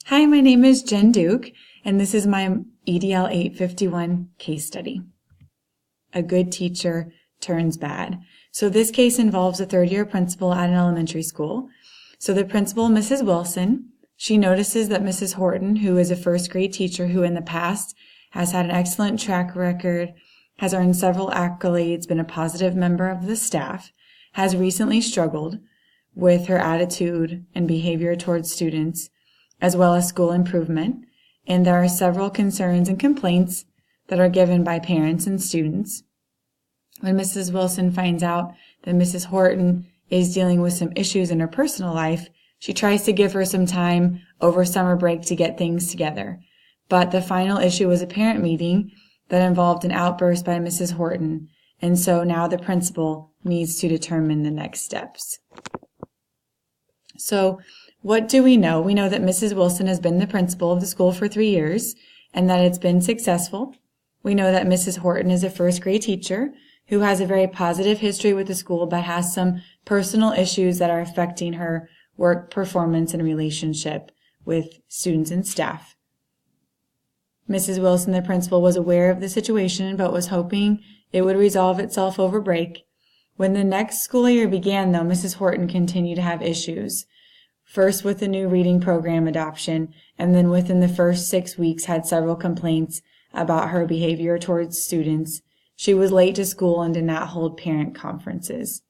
Hi, my name is Jen Duke, and this is my EDL 851 case study. A good teacher turns bad. So this case involves a third-year principal at an elementary school. So the principal, Mrs. Wilson, she notices that Mrs. Horton, who is a first-grade teacher who in the past has had an excellent track record, has earned several accolades, been a positive member of the staff, has recently struggled with her attitude and behavior towards students, as well as school improvement, and there are several concerns and complaints that are given by parents and students. When Mrs. Wilson finds out that Mrs. Horton is dealing with some issues in her personal life, she tries to give her some time over summer break to get things together. But the final issue was a parent meeting that involved an outburst by Mrs. Horton, and so now the principal needs to determine the next steps. So, what do we know? We know that Mrs. Wilson has been the principal of the school for 3 years and that it's been successful. We know that Mrs. Horton is a first grade teacher who has a very positive history with the school but has some personal issues that are affecting her work performance and relationship with students and staff. Mrs. Wilson, the principal, was aware of the situation but was hoping it would resolve itself over break. When the next school year began, though, Mrs. Horton continued to have issues. First with the new reading program adoption, and then within the first 6 weeks had several complaints about her behavior towards students. She was late to school and did not hold parent conferences.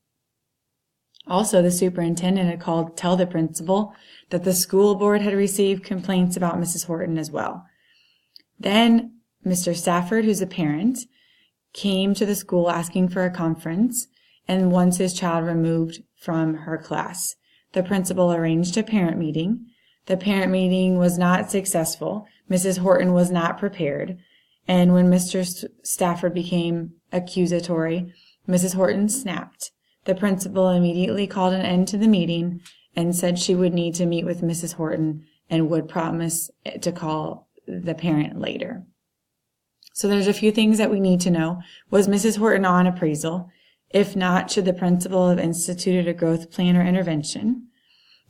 Also, the superintendent had called to tell the principal that the school board had received complaints about Mrs. Horton as well. Then Mr. Stafford, who's a parent, came to the school asking for a conference and wants his child removed from her class. The principal arranged a parent meeting. The parent meeting was not successful. Mrs. Horton was not prepared. And when Mr. Stafford became accusatory, Mrs. Horton snapped. The principal immediately called an end to the meeting and said she would need to meet with Mrs. Horton and would promise to call the parent later. So there's a few things that we need to know. Was Mrs. Horton on appraisal? If not, should the principal have instituted a growth plan or intervention?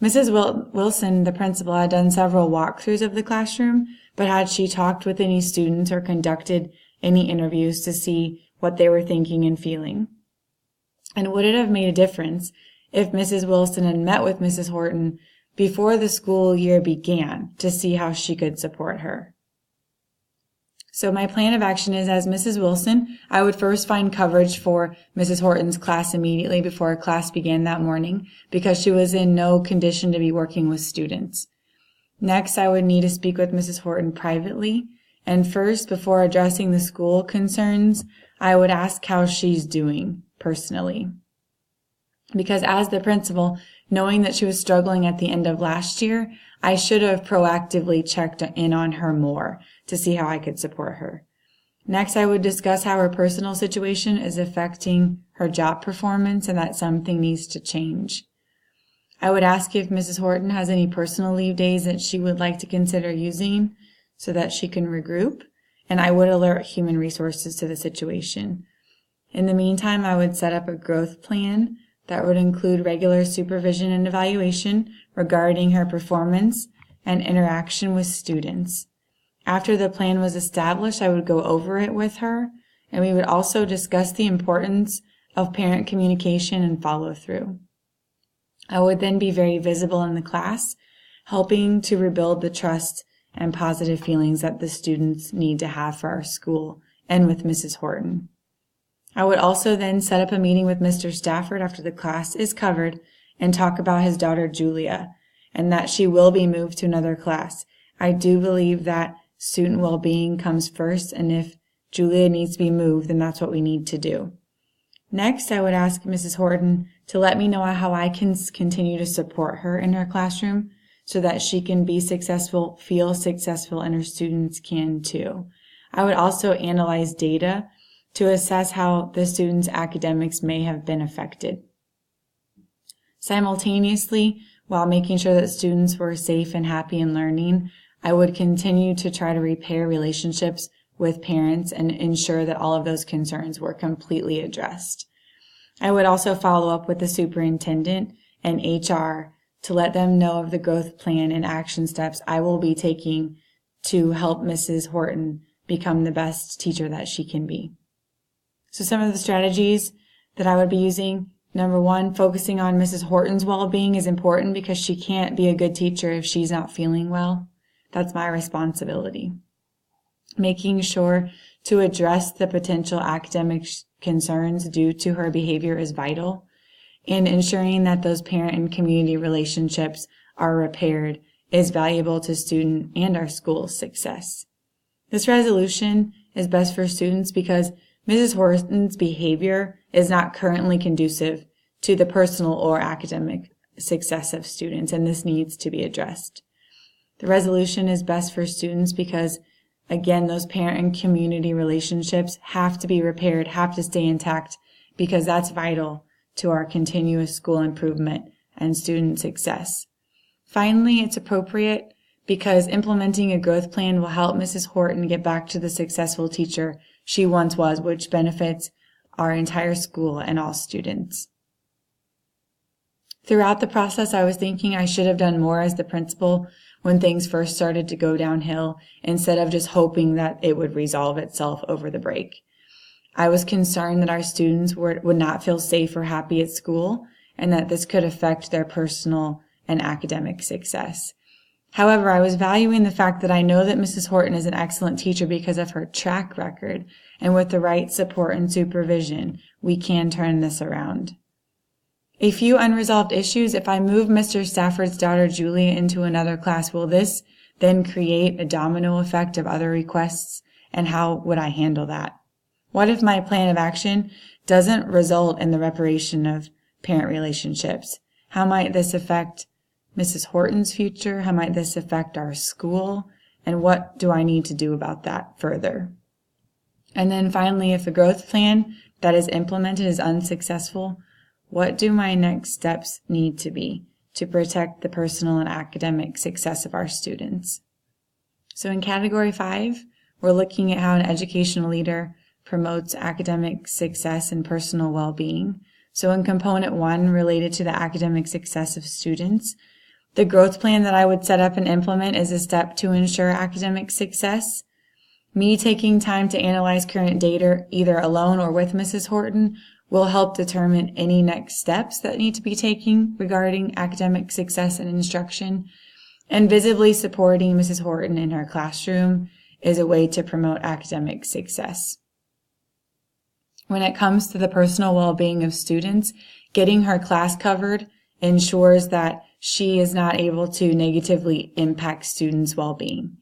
Mrs. Wilson, the principal, had done several walkthroughs of the classroom, but had she talked with any students or conducted any interviews to see what they were thinking and feeling? And would it have made a difference if Mrs. Wilson had met with Mrs. Horton before the school year began to see how she could support her? So my plan of action is, as Mrs. Wilson, I would first find coverage for Mrs. Horton's class immediately before class began that morning because she was in no condition to be working with students. Next, I would need to speak with Mrs. Horton privately. And first, before addressing the school concerns, I would ask how she's doing personally. Because as the principal, knowing that she was struggling at the end of last year, I should have proactively checked in on her more to see how I could support her. Next, I would discuss how her personal situation is affecting her job performance and that something needs to change. I would ask if Mrs. Horton has any personal leave days that she would like to consider using so that she can regroup, and I would alert human resources to the situation. In the meantime, I would set up a growth plan that would include regular supervision and evaluation regarding her performance and interaction with students. After the plan was established, I would go over it with her, and we would also discuss the importance of parent communication and follow-through. I would then be very visible in the class, helping to rebuild the trust and positive feelings that the students need to have for our school and with Mrs. Horton. I would also then set up a meeting with Mr. Stafford after the class is covered and talk about his daughter Julia and that she will be moved to another class. I do believe that student well-being comes first, and if Julia needs to be moved, then that's what we need to do. Next, I would ask Mrs. Horton to let me know how I can continue to support her in her classroom so that she can be successful, feel successful, and her students can too. I would also analyze data to assess how the students' academics may have been affected. Simultaneously, while making sure that students were safe and happy in learning, I would continue to try to repair relationships with parents and ensure that all of those concerns were completely addressed. I would also follow up with the superintendent and HR to let them know of the growth plan and action steps I will be taking to help Mrs. Horton become the best teacher that she can be. So some of the strategies that I would be using: number one, focusing on Mrs. Horton's well-being is important because she can't be a good teacher if she's not feeling well. That's my responsibility. Making sure to address the potential academic concerns due to her behavior is vital, and ensuring that those parent and community relationships are repaired is valuable to student and our school's success. This resolution is best for students because Mrs. Horton's behavior is not currently conducive to the personal or academic success of students, and this needs to be addressed. The resolution is best for students because, again, those parent and community relationships have to be repaired, have to stay intact, because that's vital to our continuous school improvement and student success. Finally, it's appropriate because implementing a growth plan will help Mrs. Horton get back to the successful teacher she once was, which benefits our entire school and all students. Throughout the process, I was thinking I should have done more as the principal when things first started to go downhill, instead of just hoping that it would resolve itself over the break. I was concerned that our students would not feel safe or happy at school, and that this could affect their personal and academic success. However, I was valuing the fact that I know that Mrs. Horton is an excellent teacher because of her track record, and with the right support and supervision, we can turn this around. A few unresolved issues: if I move Mr. Stafford's daughter Julia into another class, will this then create a domino effect of other requests, and how would I handle that? What if my plan of action doesn't result in the reparation of parent relationships? How might this affect Mrs. Horton's future? How might this affect our school? And what do I need to do about that further? And then finally, if the growth plan that is implemented is unsuccessful, what do my next steps need to be to protect the personal and academic success of our students? So in category 5, we're looking at how an educational leader promotes academic success and personal well-being. So in component 1, related to the academic success of students, the growth plan that I would set up and implement is a step to ensure academic success. Me taking time to analyze current data, either alone or with Mrs. Horton, will help determine any next steps that need to be taken regarding academic success and instruction. And visibly supporting Mrs. Horton in her classroom is a way to promote academic success. When it comes to the personal well-being of students, getting her class covered ensures that she is not able to negatively impact students' well-being.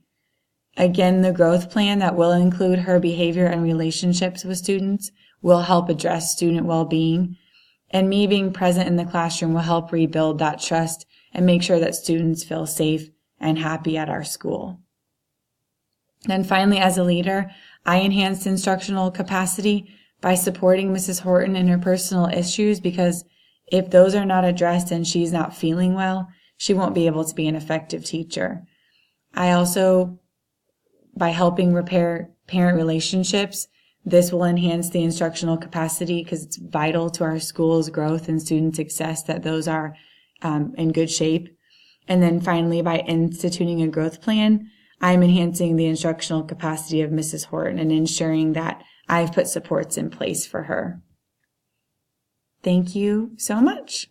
Again, the growth plan that will include her behavior and relationships with students will help address student well-being, and me being present in the classroom will help rebuild that trust and make sure that students feel safe and happy at our school. Then finally, as a leader, I enhanced instructional capacity by supporting Mrs. Horton in her personal issues, because if those are not addressed and she's not feeling well, she won't be able to be an effective teacher. I also, by helping repair parent relationships, this will enhance the instructional capacity because it's vital to our school's growth and student success that those are in good shape. And then finally, by instituting a growth plan, I'm enhancing the instructional capacity of Mrs. Horton and ensuring that I've put supports in place for her. Thank you so much.